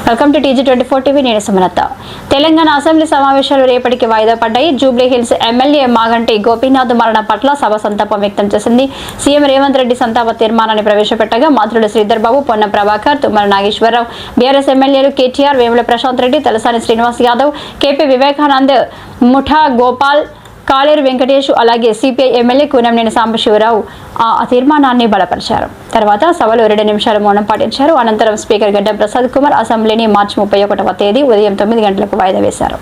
Welcome to TG24 TV. నేను Sumalatha. Telangana assembly సమావేశాలు రేపటికి వాయిదా పడ్డాయి. Jubilee hills MLA Maganti Gopinath మరణ పట్ల సభ సంతాపం వ్యక్తం చేసింది. సీఎం రేవంత్ రెడ్డి సంతాప తీర్మానాన్ని ప్రవేశపెట్టగా మంత్రులు శ్రీధర్ బాబు, పొన్నం ప్రభాకర్, తుమ్మల నాగేశ్వరరావు, బీఆర్ఎస్ ఎమ్మెల్యేలు కేటీఆర్, వేముల ప్రశాంత్ రెడ్డి, తలసాని శ్రీనివాస్ యాదవ్, కేపీ వివేకానంద్, ముఠా గోపాల్, కాళేరు వెంకటేష్, అలాగే సిపిఐ ఎమ్మెల్యే కూనంనేని సాంబశివరావు ఆ తీర్మానాన్ని బలపరిచారు. తర్వాత సభలో 2 నిమిషాలు మౌనం పాటించారు. అనంతరం స్పీకర్ గడ్డం ప్రసాద్ కుమార్ అసెంబ్లీని మార్చి 31వ తేదీ ఉదయం 9 గంటలకు వాయిదా వేశారు.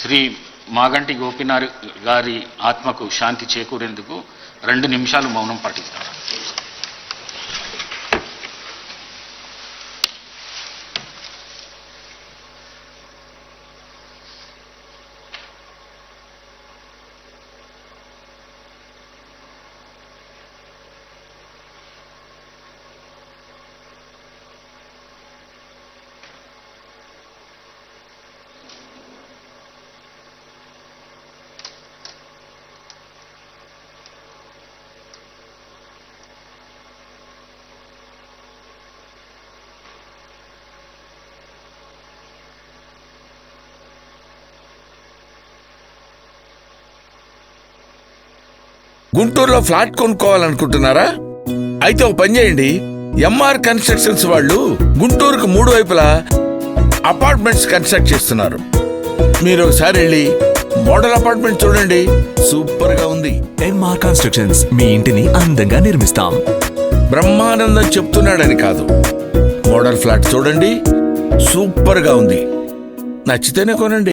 శ్రీ మాగంటి గోపీనాథ్ గారి ఆత్మకు శాంతి చేకూరేందుకు 2 నిమిషాలు మౌనం పాటిస్తారు. గుంటూరులో ఫ్లాట్ కొనుక్కోవాలనుకుంటున్నారా? అయితే ఒక పని చేయండి, ఎంఆర్ కన్స్ట్రక్షన్స్ వాళ్ళు గుంటూరుకు 3 వైపులా అపార్ట్మెంట్స్ కన్స్ట్రక్ట్ చేస్తున్నారు. మీరు ఒకసారి వెళ్ళి మోడల్ అపార్ట్మెంట్ చూడండి, సూపర్ గా ఉంది. ఎంఆర్ కన్స్ట్రక్షన్స్, మీ ఇంటిని అందంగా నిర్మిస్తాం. బ్రహ్మానందం చెప్తున్నాడని కాదు, మోడల్ ఫ్లాట్ చూడండి, సూపర్ గా ఉంది. నచ్చితేనే కొనండి.